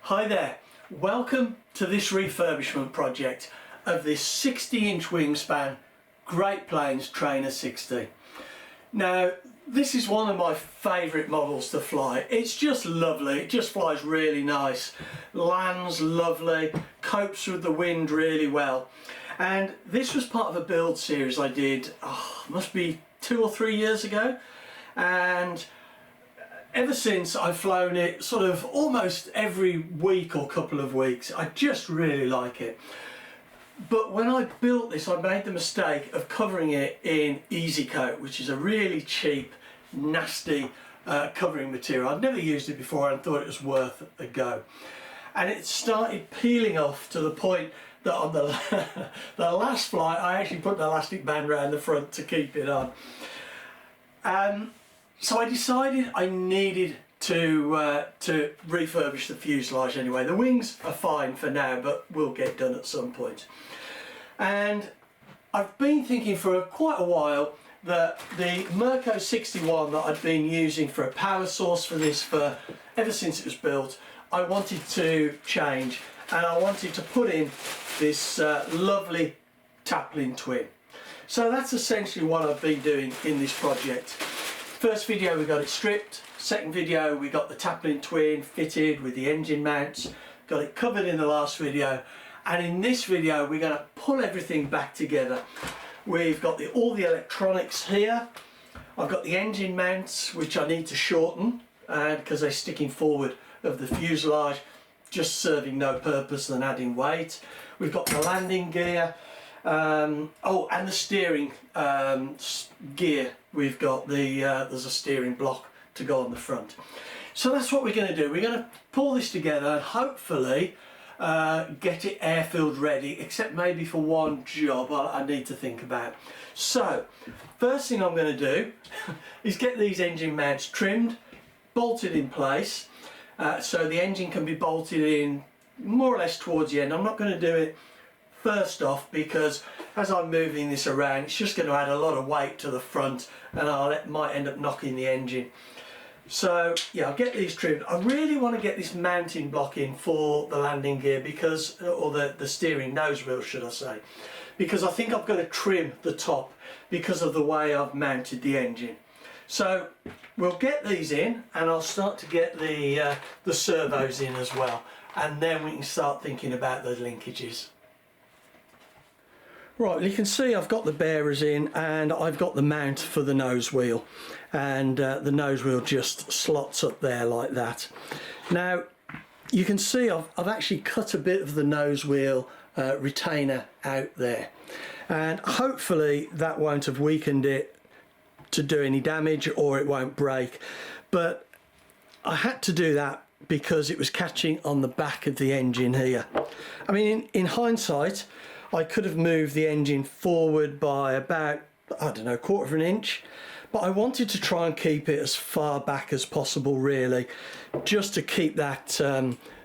Hi there, welcome to this refurbishment project of this 60-inch wingspan Great Plains Trainer 60. Now this is one of my favourite models to fly. It's just lovely, it just flies really nice, lands lovely, copes with the wind really well. And this was part of a build series I did, must be 2 or 3 years ago, and ever since I've flown it sort of almost every week or couple of weeks. I just really like it. But when I built this, I made the mistake of covering it in Easy Coat, which is a really cheap, nasty covering material. I'd never used it before and thought it was worth a go. And it started peeling off to the point that on the last flight, I actually put an elastic band around the front to keep it on. So I decided I needed to refurbish the fuselage anyway. The wings are fine for now, but will get done at some point. And I've been thinking for quite a while that the Mirco 61 that I've been using for a power source for this ever since it was built, I wanted to change, and I wanted to put in this lovely Taplin twin. So that's essentially what I've been doing in this project. First video we got it stripped, second video we got the Taplin twin fitted with the engine mounts, got it covered in the last video, and in this video we're going to pull everything back together. We've got all the electronics here, I've got the engine mounts which I need to shorten because they're sticking forward of the fuselage, just serving no purpose than adding weight. We've got the landing gear, and the steering gear. We've got there's a steering block to go on the front. So that's what we're going to do. We're going to pull this together and hopefully get it airfield ready, except maybe for one job I need to think about. So first thing I'm going to do is get these engine mounts trimmed, bolted in place, so the engine can be bolted in more or less towards the end. I'm not going to do it first off because as I'm moving this around it's just going to add a lot of weight to the front and might end up knocking the engine. So yeah, I'll get these trimmed. I really want to get this mounting block in for the landing gear because, or the steering nose wheel should I say, because I think I've got to trim the top because of the way I've mounted the engine. So we'll get these in and I'll start to get the servos in as well, and then we can start thinking about the linkages. Right, you can see I've got the bearers in and I've got the mount for the nose wheel, and the nose wheel just slots up there like that. Now you can see I've actually cut a bit of the nose wheel retainer out there, and hopefully that won't have weakened it to do any damage or it won't break, but I had to do that because it was catching on the back of the engine here. I mean, in hindsight I could have moved the engine forward by about, I don't know, 1/4 of an inch, but I wanted to try and keep it as far back as possible really, just to keep that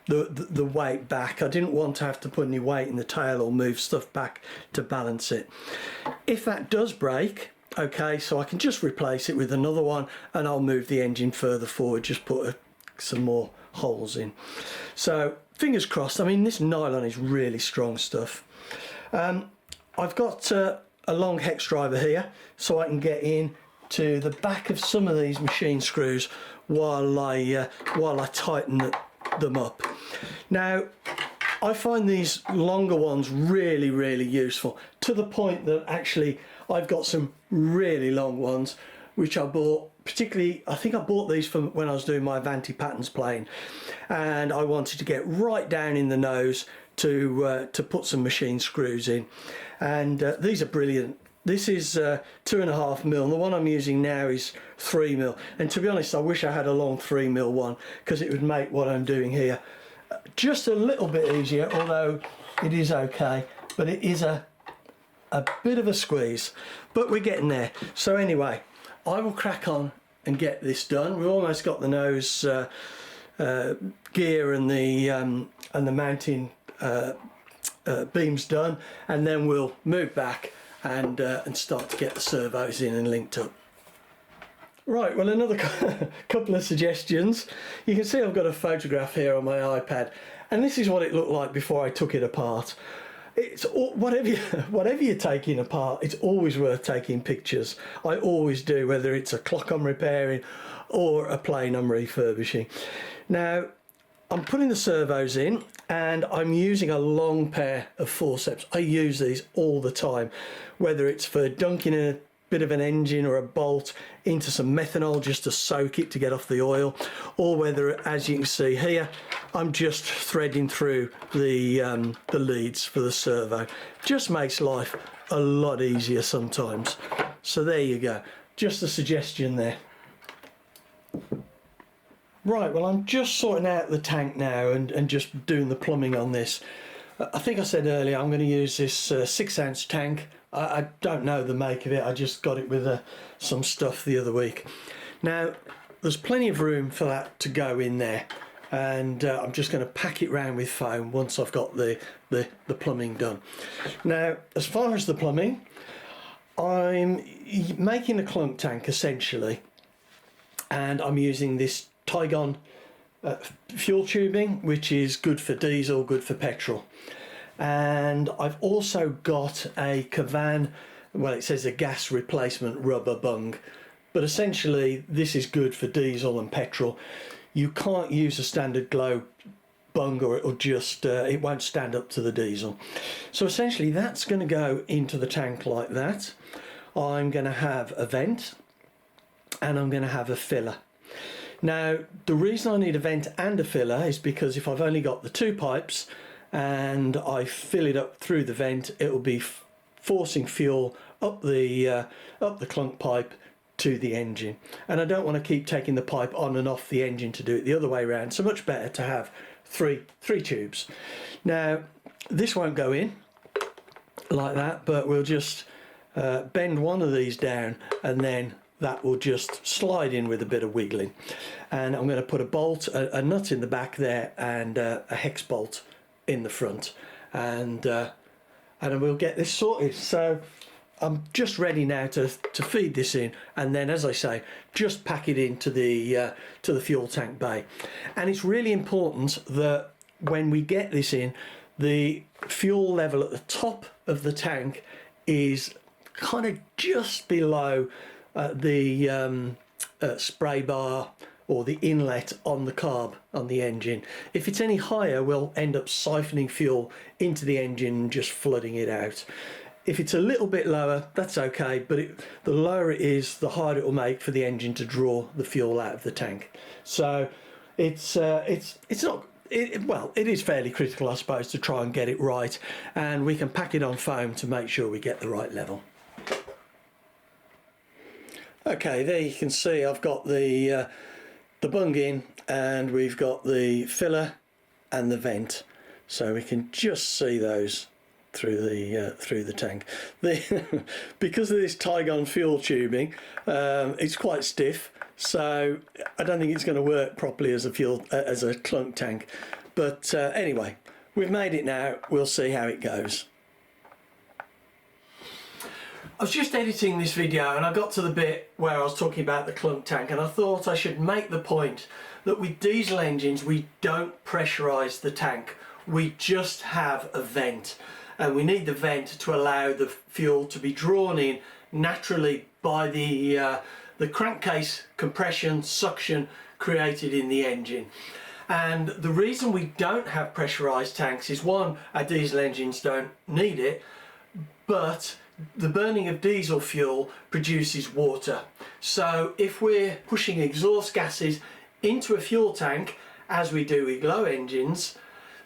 the weight back. I didn't want to have to put any weight in the tail or move stuff back to balance it. If that does break, okay, so I can just replace it with another one and I'll move the engine further forward, just put some more holes in. So fingers crossed. I mean, this nylon is really strong stuff. I've got a long hex driver here so I can get in to the back of some of these machine screws while I tighten them up. Now I find these longer ones really useful, to the point that actually I've got some really long ones which I bought, particularly I think I bought these from when I was doing my Avanti Patterns plane, and I wanted to get right down in the nose to put some machine screws in, and these are brilliant. This is 2.5 mil, and the one I'm using now is 3 mil, and to be honest I wish I had a long 3 mil one because it would make what I'm doing here just a little bit easier, although it is okay, but it is a bit of a squeeze, but we're getting there. So anyway, I will crack on and get this done. We've almost got the nose gear and the mounting beams done, and then we'll move back and start to get the servos in and linked up. Right, well, another couple of suggestions. You can see I've got a photograph here on my iPad, and this is what it looked like before I took it apart. It's whatever you're taking apart, it's always worth taking pictures. I always do, whether it's a clock I'm repairing or a plane I'm refurbishing. Now, I'm putting the servos in, and I'm using a long pair of forceps. I use these all the time, whether it's for dunking a bit of an engine or a bolt into some methanol just to soak it to get off the oil, or whether, as you can see here, I'm just threading through the leads for the servo. Just makes life a lot easier sometimes. So there you go, just a suggestion there. Right, well, I'm just sorting out the tank now and just doing the plumbing on this. I think I said earlier I'm going to use this 6-ounce tank. I don't know the make of it, I just got it with some stuff the other week. Now, there's plenty of room for that to go in there, and I'm just going to pack it round with foam once I've got the plumbing done. Now, as far as the plumbing, I'm making a clunk tank essentially, and I'm using this Tygon fuel tubing, which is good for diesel, good for petrol. And I've also got a Cavan, well, it says a gas replacement rubber bung, but essentially this is good for diesel and petrol. You can't use a standard glow bung, or it'll just it won't stand up to the diesel. So essentially that's going to go into the tank like that. I'm going to have a vent, and I'm going to have a filler. Now, the reason I need a vent and a filler is because if I've only got the 2 pipes and I fill it up through the vent, it will be forcing fuel up the clunk pipe to the engine, and I don't want to keep taking the pipe on and off the engine to do it the other way around. So much better to have three tubes. Now, this won't go in like that, but we'll just bend one of these down, and then that will just slide in with a bit of wiggling. And I'm going to put a bolt, a nut in the back there, and a hex bolt in the front, and we'll get this sorted. So I'm just ready now to feed this in, and then, as I say, just pack it into the fuel tank bay. And it's really important that when we get this in, the fuel level at the top of the tank is kind of just below the spray bar or the inlet on the carb on the engine. If it's any higher, we'll end up siphoning fuel into the engine and just flooding it out. If it's a little bit lower, that's okay, but the lower it is, the harder it will make for the engine to draw the fuel out of the tank. So it's not, well, it is fairly critical, I suppose, to try and get it right, and we can pack it on foam to make sure we get the right level. Okay, there you can see I've got the bung in, and we've got the filler and the vent, so we can just see those through the tank. Because of this Tygon fuel tubing, it's quite stiff, so I don't think it's going to work properly as a clunk tank. But anyway, we've made it now. We'll see how it goes. I was just editing this video, and I got to the bit where I was talking about the clunk tank, and I thought I should make the point that with diesel engines we don't pressurise the tank, we just have a vent, and we need the vent to allow the fuel to be drawn in naturally by the crankcase compression suction created in the engine. And the reason we don't have pressurised tanks is, one, our diesel engines don't need it, but the burning of diesel fuel produces water. So if we're pushing exhaust gases into a fuel tank, as we do with glow engines,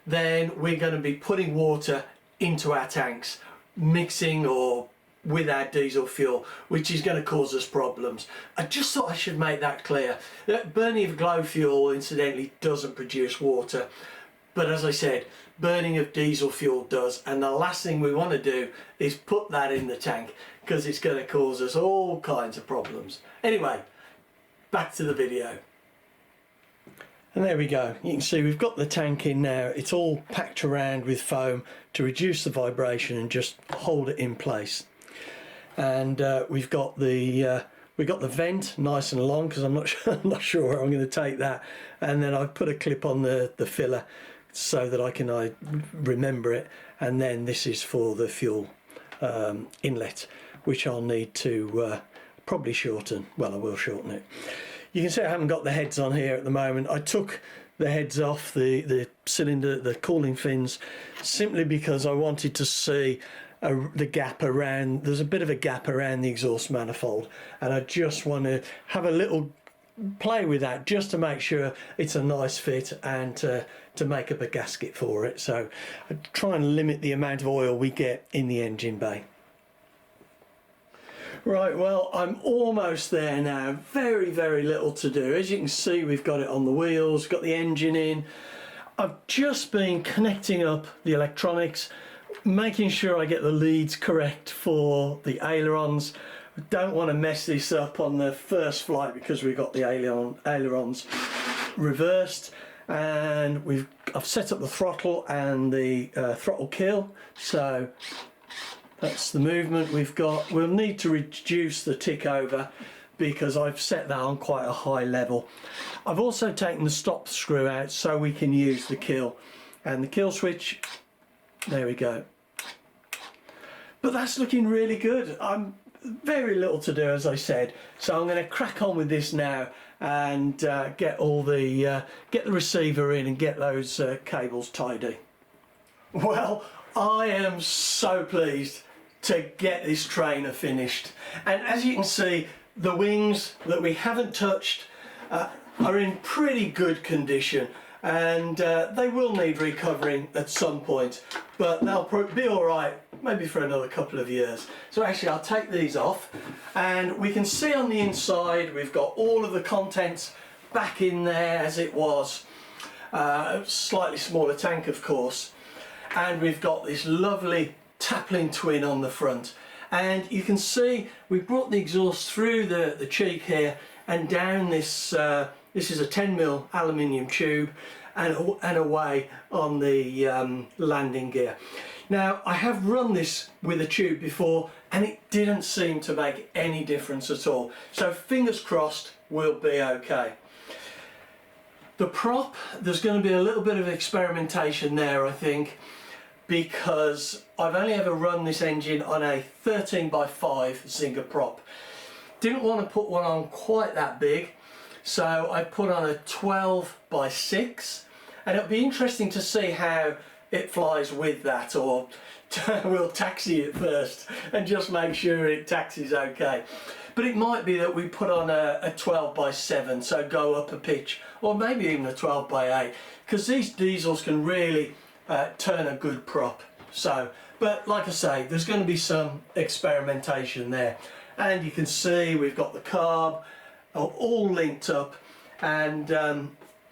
then we're going to be putting water into our tanks, mixing or with our diesel fuel, which is going to cause us problems. I just thought I should make that clear. That burning of glow fuel, incidentally, doesn't produce water, but as I said, burning of diesel fuel does, and the last thing we want to do is put that in the tank, because it's going to cause us all kinds of problems. Anyway, back to the video. And there we go, you can see we've got the tank in now. It's all packed around with foam to reduce the vibration and just hold it in place. And we've got the We got the vent nice and long because I'm not sure where I'm going to take that, and then I put a clip on the filler so that I can remember it, and then this is for the fuel inlet, which I'll need to probably shorten. Well, I will shorten it. You can see I haven't got the heads on here at the moment. I took the heads off the cylinder, the cooling fins, simply because I wanted to see the gap around. There's a bit of a gap around the exhaust manifold, and I just want to have a little play with that just to make sure it's a nice fit and to make up a gasket for it. So I try and limit the amount of oil we get in the engine bay. Right, well, I'm almost there now. Very, very little to do. As you can see, we've got it on the wheels, got the engine in. I've just been connecting up the electronics, making sure I get the leads correct for the ailerons. I don't want to mess this up on the first flight because we've got the ailerons reversed, and I've set up the throttle and the throttle kill. So that's the movement we've got. We'll need to reduce the tick over because I've set that on quite a high level. I've also taken the stop screw out so we can use the kill, and the kill switch, there we go. But that's looking really good. I'm very little to do, as I said, so I'm going to crack on with this now and get the receiver in and get those cables tidy. Well, I am so pleased to get this trainer finished, and as you can see, the wings that we haven't touched are in pretty good condition, and they will need recovering at some point, but they'll be all right maybe for another couple of years. So actually I'll take these off, and we can see on the inside we've got all of the contents back in there as it was. A slightly smaller tank, of course, and we've got this lovely Taplin twin on the front, and you can see we brought the exhaust through the cheek here and down this this is a 10mm aluminium tube and away on the landing gear. Now, I have run this with a tube before and it didn't seem to make any difference at all, so fingers crossed we'll be okay. The prop, there's going to be a little bit of experimentation there, I think, because I've only ever run this engine on a 13x5 Zinger prop. Didn't want to put one on quite that big, so I put on a 12x6, and it'll be interesting to see how it flies with that, or we'll taxi it first and just make sure it taxis okay. But it might be that we put on a 12x7, so go up a pitch, or maybe even a 12x8, because these diesels can really turn a good prop. So, but like I say, there's going to be some experimentation there, and you can see we've got the carb all linked up, and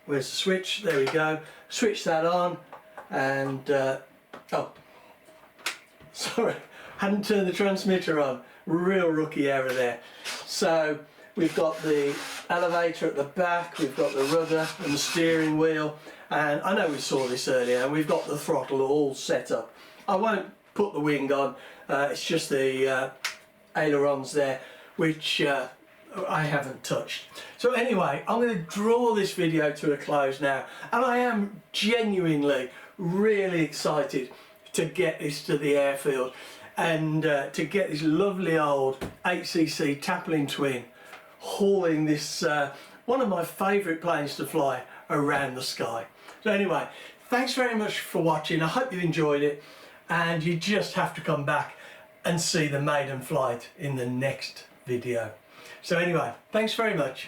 where's the switch? There we go. Switch that on, and oh, sorry, hadn't turned the transmitter on. Real rookie error there. So we've got the elevator at the back, we've got the rudder and the steering wheel, and I know we saw this earlier, and we've got the throttle all set up. I won't put the wing on, it's just the ailerons there, which I haven't touched. So anyway, I'm going to draw this video to a close now, and I am genuinely really excited to get this to the airfield and to get this lovely old 8cc Taplin twin hauling this one of my favourite planes to fly around the sky. So anyway, thanks very much for watching. I hope you've enjoyed it, and you just have to come back and see the maiden flight in the next video. So anyway, thanks very much.